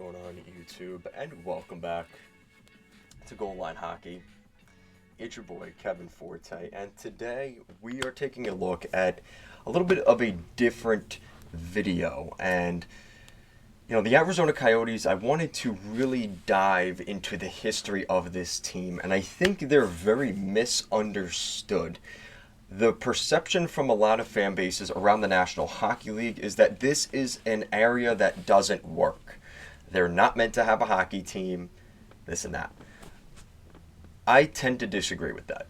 going on YouTube? And welcome back to Goal Line Hockey. It's your boy Kevin Forte, and today we are taking a look at a little bit of a different video. And the Arizona Coyotes, I wanted to really dive into the history of this team, and I think they're very misunderstood. The perception from a lot of fan bases around the National Hockey League is that this is an area that doesn't work. They're not meant to have a hockey team, this and that. I tend to disagree with that.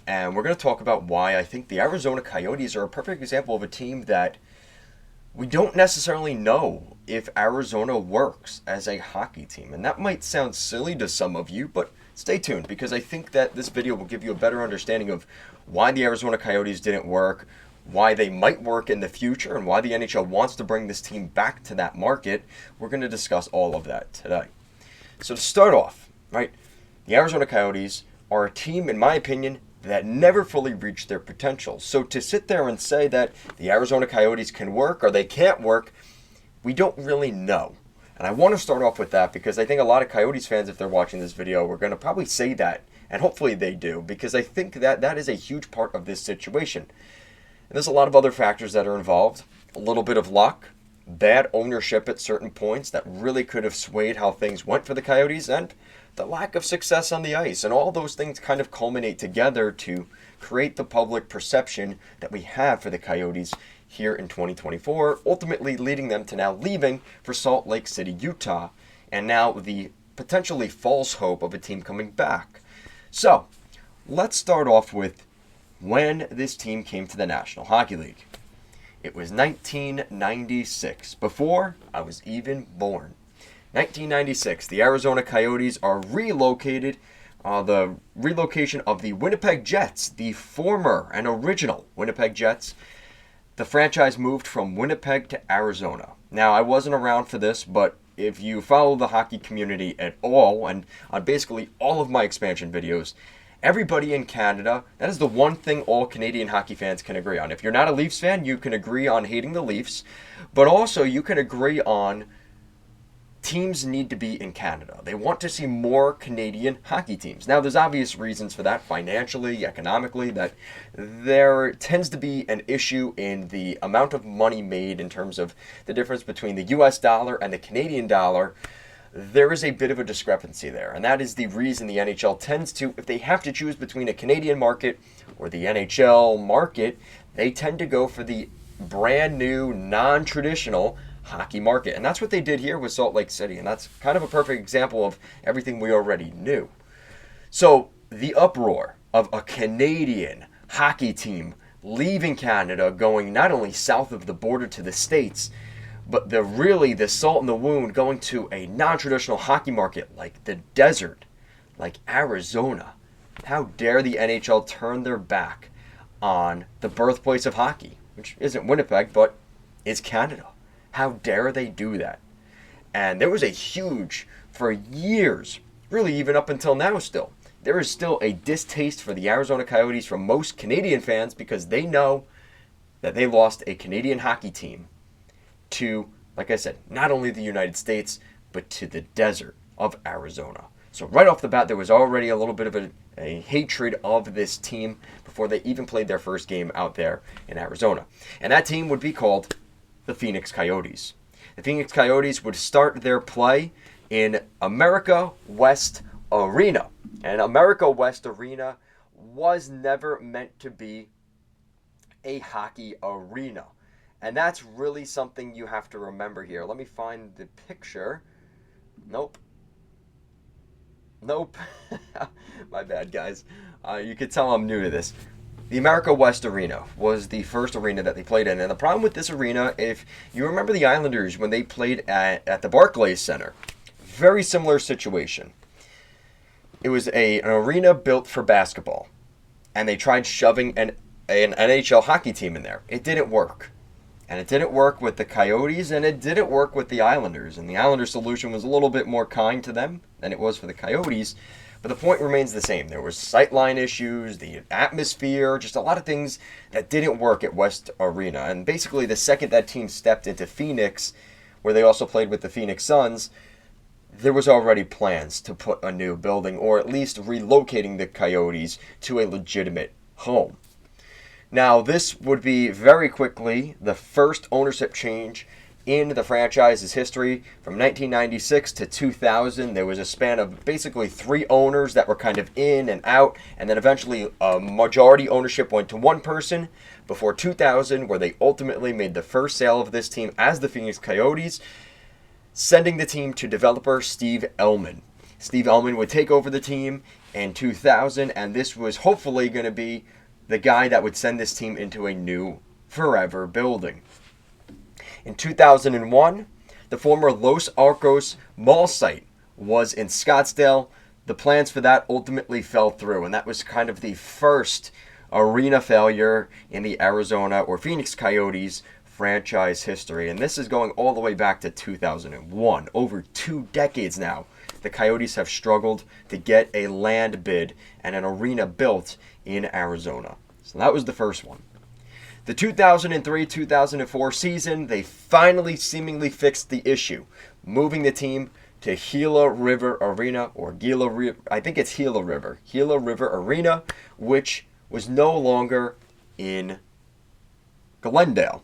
And we're going to talk about why I think the Arizona Coyotes are a perfect example of a team that we don't necessarily know if Arizona works as a hockey team. And that might sound silly to some of you, but stay tuned, because I think that this video will give you a better understanding of why the Arizona Coyotes didn't work, why they might work in the future, and why the NHL wants to bring this team back to that market. We're going to discuss all of that today. So to start off, right, the Arizona Coyotes are a team, in my opinion, that never fully reached their potential. So to sit there and say that the Arizona Coyotes can work or they can't work, we don't really know. And I want to start off with that because I think a lot of Coyotes fans, if they're watching this video, are going to probably say that, and hopefully they do, because I think that that is a huge part of this situation. And there's a lot of other factors that are involved. A little bit of luck, bad ownership at certain points that really could have swayed how things went for the Coyotes, and the lack of success on the ice. And all those things kind of culminate together to create the public perception that we have for the Coyotes here in 2024, ultimately leading them to now leaving for Salt Lake City, Utah, and now the potentially false hope of a team coming back. So, let's start off with when this team came to the National Hockey League. It was 1996, before I was even born. 1996, the Arizona Coyotes are relocated. The relocation of the Winnipeg Jets, the former and original Winnipeg Jets. The franchise moved from Winnipeg to Arizona. Now, I wasn't around for this, but if you follow the hockey community at all, and on basically all of my expansion videos, everybody in Canada, that is the one thing all Canadian hockey fans can agree on. If you're not a Leafs fan, you can agree on hating the Leafs, but also you can agree on teams need to be in Canada. They want to see more Canadian hockey teams. Now, there's obvious reasons for that, financially, economically, that there tends to be an issue in the amount of money made in terms of the difference between the US dollar and the Canadian dollar. There is a bit of a discrepancy there, and that is the reason the NHL tends to, if they have to choose between a Canadian market or the NHL market, they tend to go for the brand new, non-traditional hockey market. And that's what they did here with Salt Lake City, and that's kind of a perfect example of everything we already knew. So the uproar of a Canadian hockey team leaving Canada, going not only south of the border to the States, but the salt in the wound, going to a non-traditional hockey market like the desert, like Arizona. How dare the NHL turn their back on the birthplace of hockey, which isn't Winnipeg, but is Canada. How dare they do that? And there was a huge, for years, really even up until now still, there is still a distaste for the Arizona Coyotes from most Canadian fans because they know that they lost a Canadian hockey team to, like I said, not only the United States, but to the desert of Arizona. So right off the bat, there was already a little bit of a hatred of this team before they even played their first game out there in Arizona. And that team would be called the Phoenix Coyotes. The Phoenix Coyotes would start their play in America West Arena. And America West Arena was never meant to be a hockey arena. And that's really something you have to remember here. Let me find the picture. Nope. My bad, guys. You could tell I'm new to this. The America West Arena was the first arena that they played in. And the problem with this arena, if you remember the Islanders when they played at the Barclays Center, very similar situation. It was an arena built for basketball. And they tried shoving an NHL hockey team in there. It didn't work. And it didn't work with the Coyotes, and it didn't work with the Islanders. And the Islanders' solution was a little bit more kind to them than it was for the Coyotes. But the point remains the same. There was sightline issues, the atmosphere, just a lot of things that didn't work at West Arena. And basically, the second that team stepped into Phoenix, where they also played with the Phoenix Suns, there was already plans to put a new building, or at least relocating the Coyotes to a legitimate home. Now, this would be very quickly the first ownership change in the franchise's history. From 1996 to 2000, there was a span of basically 3 owners that were kind of in and out, and then eventually a majority ownership went to one person before 2000, where they ultimately made the first sale of this team as the Phoenix Coyotes, sending the team to developer Steve Ellman. Steve Ellman would take over the team in 2000, and this was hopefully going to be the guy that would send this team into a new forever building. In 2001, the former Los Arcos mall site was in Scottsdale. The plans for that ultimately fell through, and that was kind of the first arena failure in the Arizona or Phoenix Coyotes franchise history. And this is going all the way back to 2001. Over 2 decades now, the Coyotes have struggled to get a land bid and an arena built in Arizona. So that was the first one. The 2003-2004 season, they finally seemingly fixed the issue, moving the team to Gila River Arena, or Gila River, I think it's Gila River Arena, which was no longer in Glendale.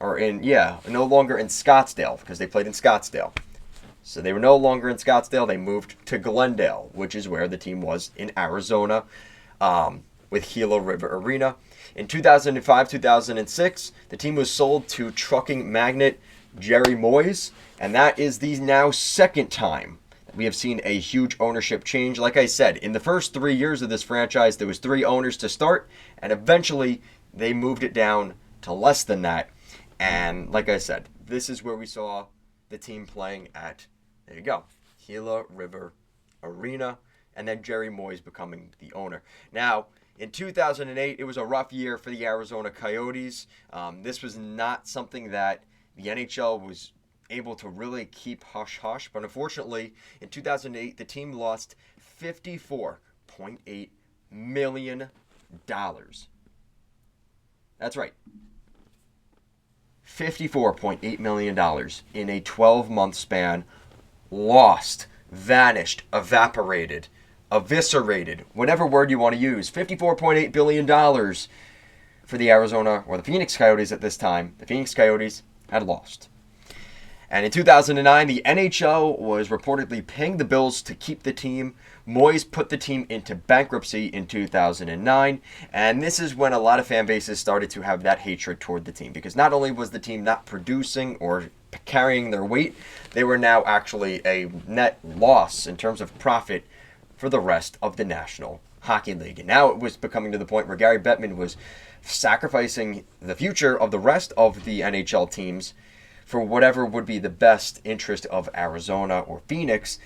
No longer in Scottsdale, because they played in Scottsdale. So they were no longer in Scottsdale, they moved to Glendale, which is where the team was in Arizona, with Gila River Arena. In 2005-2006, the team was sold to trucking magnate Jerry Moyes, and that is the now second time that we have seen a huge ownership change. Like I said, in the first 3 years of this franchise, there was 3 owners to start, and eventually they moved it down to less than that. And like I said, this is where we saw the team playing at, there you go, Gila River Arena, and then Jerry Moyes becoming the owner. Now, in 2008, it was a rough year for the Arizona Coyotes. This was not something that the NHL was able to really keep hush-hush, but unfortunately, in 2008, the team lost $54.8 million. That's right. $54.8 million in a 12-month span. Lost, vanished, evaporated, eviscerated, whatever word you want to use. $54.8 billion for the Arizona, or the Phoenix Coyotes at this time. The Phoenix Coyotes had lost. And in 2009, the NHL was reportedly paying the bills to keep the team. Moyes put the team into bankruptcy in 2009, and this is when a lot of fan bases started to have that hatred toward the team, because not only was the team not producing or carrying their weight, they were now actually a net loss in terms of profit for the rest of the National Hockey League. And now it was becoming to the point where Gary Bettman was sacrificing the future of the rest of the NHL teams for whatever would be the best interest of Arizona or Phoenix,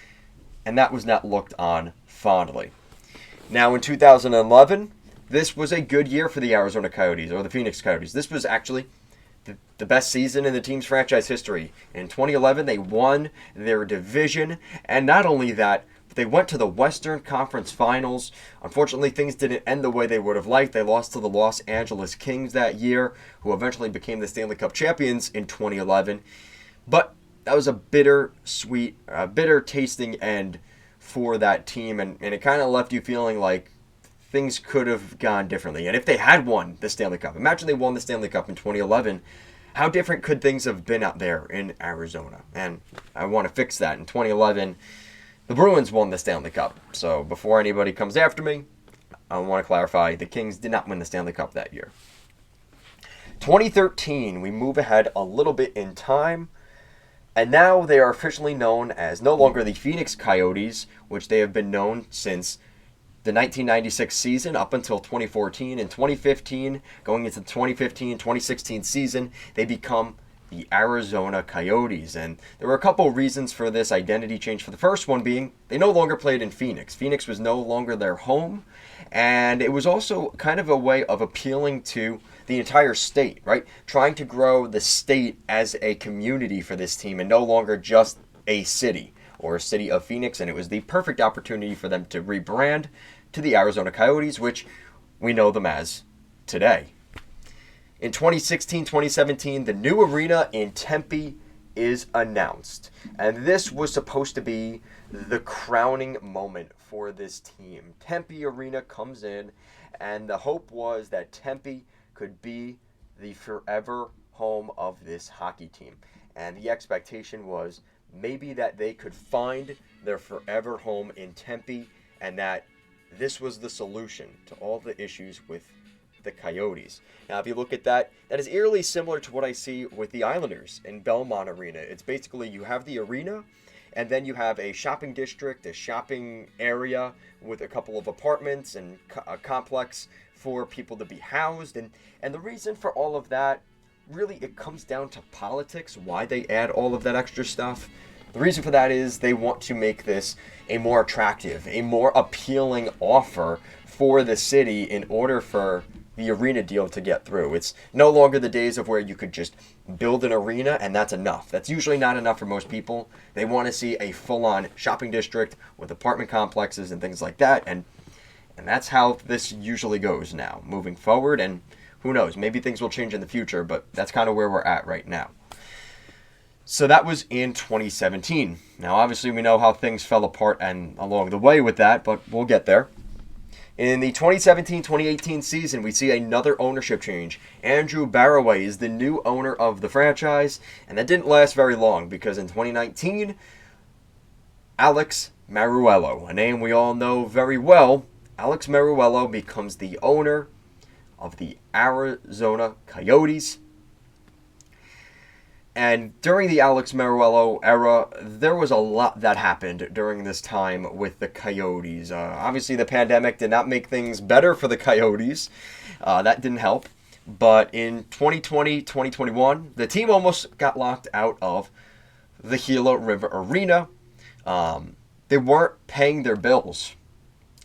and that was not looked on fondly. Now in 2011, this was a good year for the Arizona Coyotes, or the Phoenix Coyotes. This was actually the best season in the team's franchise history. In 2011, they won their division, and not only that, they went to the Western Conference Finals. Unfortunately, things didn't end the way they would have liked. They lost to the Los Angeles Kings that year, who eventually became the Stanley Cup champions in 2011. But that was a bitter tasting end for that team, and it kind of left you feeling like things could have gone differently. And if they had won the Stanley Cup, imagine they won the Stanley Cup in 2011, how different could things have been out there in Arizona? And I want to fix that. In 2011, the Bruins won the Stanley Cup. So before anybody comes after me, I want to clarify, the Kings did not win the Stanley Cup that year. 2013, we move ahead a little bit in time, and now they are officially known as no longer the Phoenix Coyotes, which they have been known since the 1996 season up until 2014. In 2015, going into the 2015-2016 season, they become the Arizona Coyotes. And there were a couple reasons for this identity change. For the first one being, they no longer played in Phoenix. Phoenix was no longer their home. And it was also kind of a way of appealing to the entire state, right? Trying to grow the state as a community for this team and no longer just a city or a city of Phoenix. And it was the perfect opportunity for them to rebrand to the Arizona Coyotes, which we know them as today. In 2016-2017, the new arena in Tempe, is announced. And this was supposed to be the crowning moment for this team. Tempe Arena comes in, and the hope was that Tempe could be the forever home of this hockey team. And the expectation was maybe that they could find their forever home in Tempe, and that this was the solution to all the issues with the Coyotes. Now, if you look at that, that is eerily similar to what I see with the Islanders in Belmont Arena. It's basically you have the arena, and then you have a shopping district, a shopping area with a couple of apartments and a complex for people to be housed. And the reason for all of that, really, it comes down to politics, why they add all of that extra stuff. The reason for that is they want to make this a more attractive, a more appealing offer for the city in order for the arena deal to get through. It's no longer the days of where you could just build an arena and that's enough. That's usually not enough for most people. They want to see a full-on shopping district with apartment complexes and things like that. And that's how this usually goes now, moving forward. And who knows, maybe things will change in the future, but that's kind of where we're at right now. So that was in 2017. Now, obviously, we know how things fell apart and along the way with that, but we'll get there. In the 2017-2018 season, we see another ownership change. Andrew Barraway is the new owner of the franchise, and that didn't last very long because in 2019, Alex Meruelo, a name we all know very well, Alex Meruelo becomes the owner of the Arizona Coyotes. And during the Alex Meruelo era, there was a lot that happened during this time with the Coyotes. Obviously, the pandemic did not make things better for the Coyotes. That didn't help. But in 2020, 2021, the team almost got locked out of the Gila River Arena. They weren't paying their bills.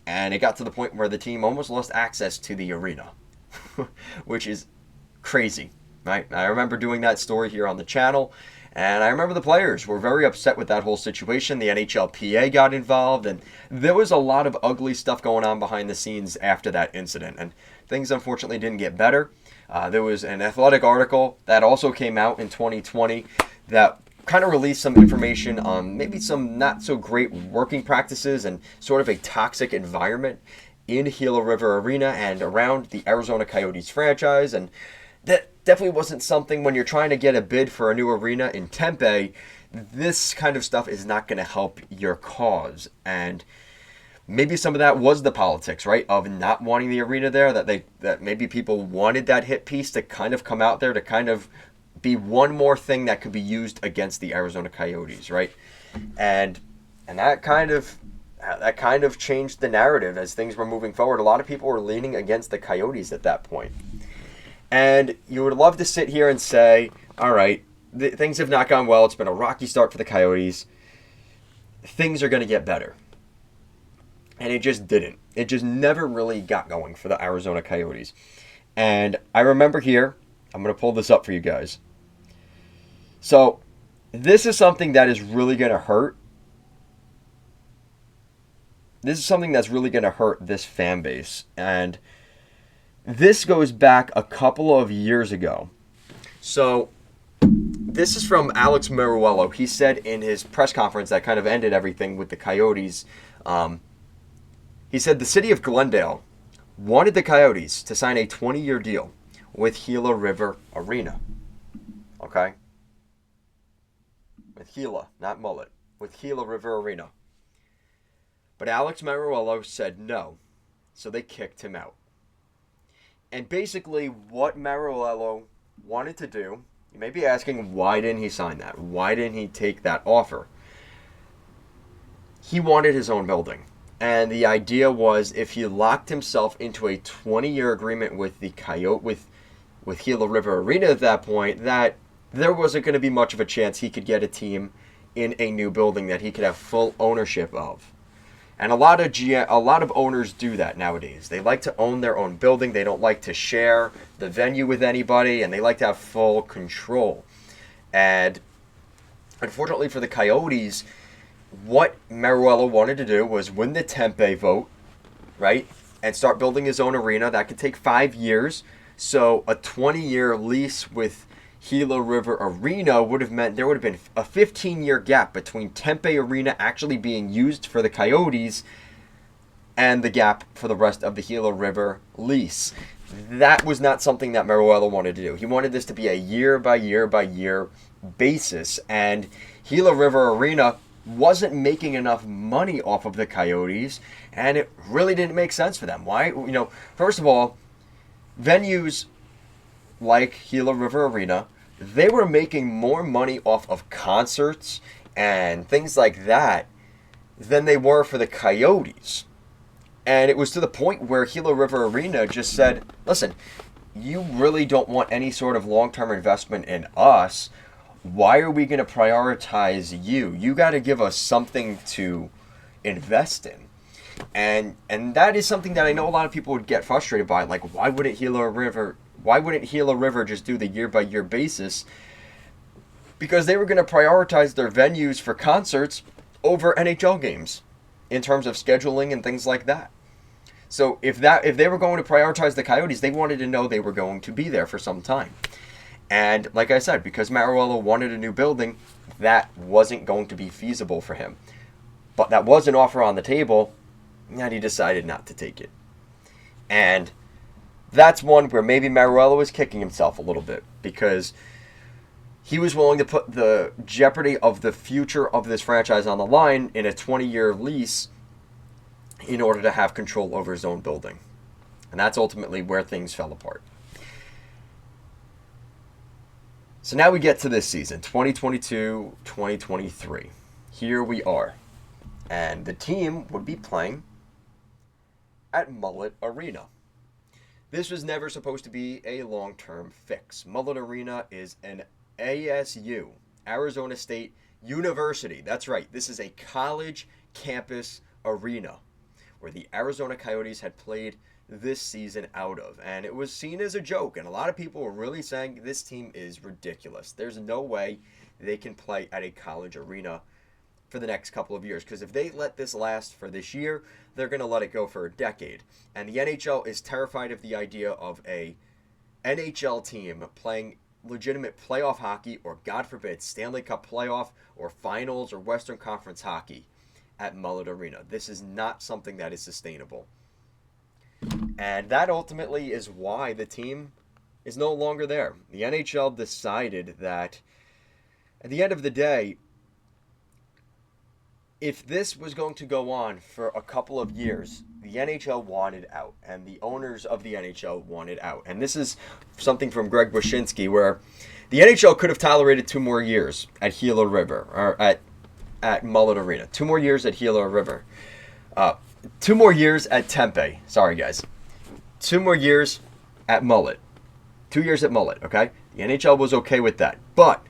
And it got to the point where the team almost lost access to the arena, which is crazy. Right? I remember doing that story here on the channel, and I remember the players were very upset with that whole situation. The NHLPA got involved, and there was a lot of ugly stuff going on behind the scenes after that incident, and things unfortunately didn't get better. There was an athletic article that also came out in 2020 that kind of released some information on maybe some not so great working practices and sort of a toxic environment in Gila River Arena and around the Arizona Coyotes franchise, and that definitely wasn't something when you're trying to get a bid for a new arena in Tempe. This kind of stuff is not going to help your cause. And maybe some of that was the politics, right, of not wanting the arena there, that maybe people wanted that hit piece to kind of come out there to kind of be one more thing that could be used against the Arizona Coyotes, right? And that kind of changed the narrative as things were moving forward. A lot of people were leaning against the Coyotes at that point. And you would love to sit here and say, all right, things have not gone well. It's been a rocky start for the Coyotes. Things are going to get better. And it just didn't. It just never really got going for the Arizona Coyotes. And I remember here, I'm going to pull this up for you guys. So this is something that is really going to hurt. This is something that's really going to hurt this fan base. And this goes back a couple of years ago. So this is from Alex Meruelo. He said in his press conference that kind of ended everything with the Coyotes. He said the city of Glendale wanted the Coyotes to sign a 20-year deal with Gila River Arena. Okay? With Gila, not Mullet. With Gila River Arena. But Alex Meruelo said no. So they kicked him out. And basically what Meruelo wanted to do, you may be asking, why didn't he sign that? Why didn't he take that offer? He wanted his own building. And the idea was if he locked himself into a 20-year agreement with the with Gila River Arena at that point, that there wasn't going to be much of a chance he could get a team in a new building that he could have full ownership of. And a lot of owners do that nowadays. They like to own their own building. They don't like to share the venue with anybody, and they like to have full control. And unfortunately for the Coyotes, what Meruelo wanted to do was win the Tempe vote, right, and start building his own arena. That could take 5 years. So a 20-year lease with Gila River Arena would have meant there would have been a 15-year gap between Tempe Arena actually being used for the Coyotes and the gap for the rest of the Gila River lease. That was not something that Meruelo wanted to do. He wanted this to be a year-by-year basis, and Gila River Arena wasn't making enough money off of the Coyotes, and it really didn't make sense for them. Why? First of all, venues like Gila River Arena, they were making more money off of concerts and things like that than they were for the Coyotes. And it was to the point where Gila River Arena just said, listen, you really don't want any sort of long-term investment in us. Why are we going to prioritize you? You got to give us something to invest in. And that is something that I know a lot of people would get frustrated by. Like, why wouldn't Gila River just do the year-by-year basis? Because they were going to prioritize their venues for concerts over NHL games in terms of scheduling and things like that. So if they were going to prioritize the Coyotes, they wanted to know they were going to be there for some time. And like I said, because Meruelo wanted a new building, that wasn't going to be feasible for him. But that was an offer on the table, and he decided not to take it. And that's one where maybe Meruelo was kicking himself a little bit, because he was willing to put the jeopardy of the future of this franchise on the line in a 20-year lease in order to have control over his own building. And that's ultimately where things fell apart. So now we get to this season, 2022-2023. Here we are. And the team would be playing at Mullet Arena. This was never supposed to be a long-term fix. Mullet Arena is an ASU, Arizona State University. That's right. This is a college campus arena where the Arizona Coyotes had played this season out of. And it was seen as a joke. And a lot of people were really saying this team is ridiculous. There's no way they can play at a college arena for the next couple of years. Because if they let this last for this year, they're going to let it go for a decade. And the NHL is terrified of the idea of a NHL team playing legitimate playoff hockey, or God forbid, Stanley Cup playoff or finals or Western Conference hockey at Mullet Arena. This is not something that is sustainable. And that ultimately is why the team is no longer there. The NHL decided that at the end of the day, if this was going to go on for a couple of years, the NHL wanted out, and the owners of the NHL wanted out. And this is something from Greg Wyshynski, where the NHL could have tolerated 2 more years at Gila River, or at Mullet Arena. 2 more years at Gila River. 2 more years at Tempe. Sorry, guys. 2 more years at Mullet. 2 years at Mullet, okay? The NHL was okay with that. But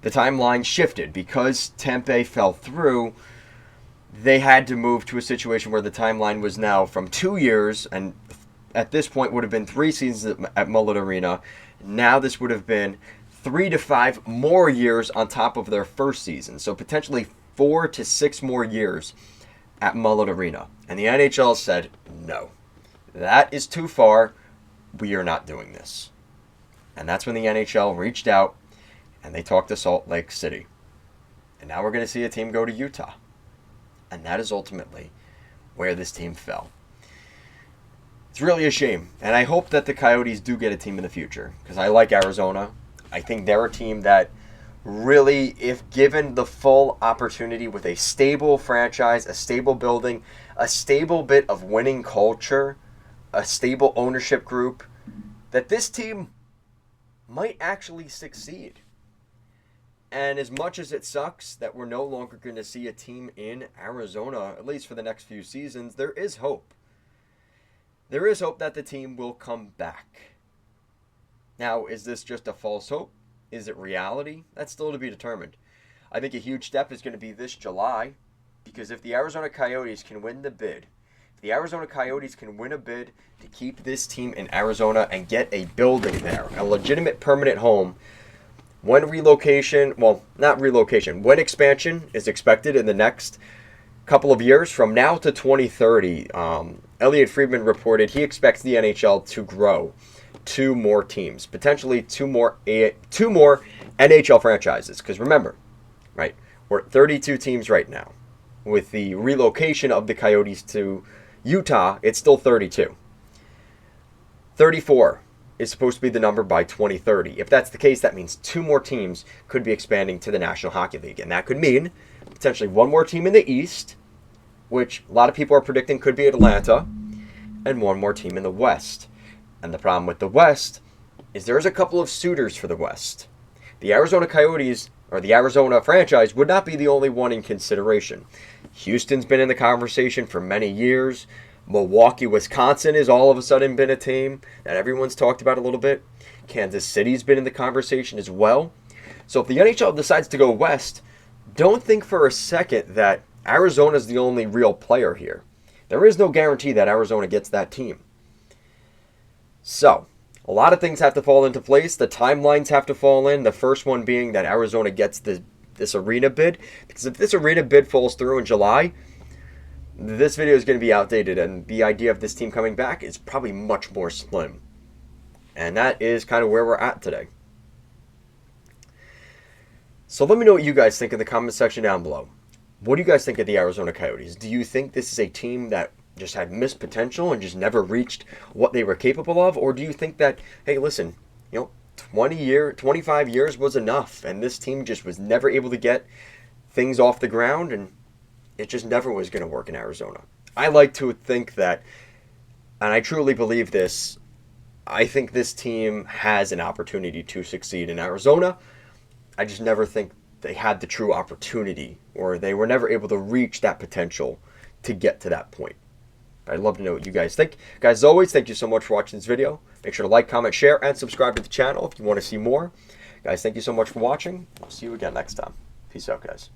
the timeline shifted because Tempe fell through. They had to move to a situation where the timeline was now from 2 years, and at this point would have been 3 seasons at Mullet Arena. Now this would have been 3 to 5 more years on top of their first season. So potentially 4 to 6 more years at Mullet Arena. And the NHL said, no, that is too far. We are not doing this. And that's when the NHL reached out and they talked to Salt Lake City. And now we're going to see a team go to Utah. And that is ultimately where this team fell. It's really a shame. And I hope that the Coyotes do get a team in the future, because I like Arizona. I think they're a team that really, if given the full opportunity with a stable franchise, a stable building, a stable bit of winning culture, a stable ownership group, that this team might actually succeed. And as much as it sucks that we're no longer going to see a team in Arizona, at least for the next few seasons, there is hope. There is hope that the team will come back. Now, is this just a false hope? Is it reality? That's still to be determined. I think a huge step is going to be this July, because if the Arizona Coyotes can win the bid, if the Arizona Coyotes can win a bid to keep this team in Arizona and get a building there, a legitimate permanent home, when expansion is expected in the next couple of years, from now to 2030, Elliot Friedman reported he expects the NHL to grow two more teams, potentially two more NHL franchises. Because remember, right, we're at 32 teams right now. With the relocation of the Coyotes to Utah, it's still 32. 34 is supposed to be the number by 2030. If that's the case, that means two more teams could be expanding to the National Hockey League. And that could mean potentially one more team in the East, which a lot of people are predicting could be Atlanta, and one more team in the West. And the problem with the West is there's a couple of suitors for the West. The Arizona Coyotes, or the Arizona franchise, would not be the only one in consideration. Houston's been in the conversation for many years. Milwaukee, Wisconsin has all of a sudden been a team that everyone's talked about a little bit. Kansas City's been in the conversation as well. So if the NHL decides to go west, don't think for a second that Arizona's the only real player here. There is no guarantee that Arizona gets that team. So, a lot of things have to fall into place. The timelines have to fall in. The first one being that Arizona gets this arena bid. Because if this arena bid falls through in July, this video is going to be outdated, and the idea of this team coming back is probably much more slim. And that is kind of where we're at today. So let me know what you guys think in the comment section down below. What do you guys think of the Arizona Coyotes? Do you think this is a team that just had missed potential and just never reached what they were capable of? Or do you think that, hey, listen, 25 years was enough, and this team just was never able to get things off the ground, and it just never was going to work in Arizona? I like to think that, and I truly believe this, I think this team has an opportunity to succeed in Arizona. I just never think they had the true opportunity, or they were never able to reach that potential to get to that point. I'd love to know what you guys think. Guys, as always, thank you so much for watching this video. Make sure to like, comment, share, and subscribe to the channel if you want to see more. Guys, thank you so much for watching. I'll see you again next time. Peace out, guys.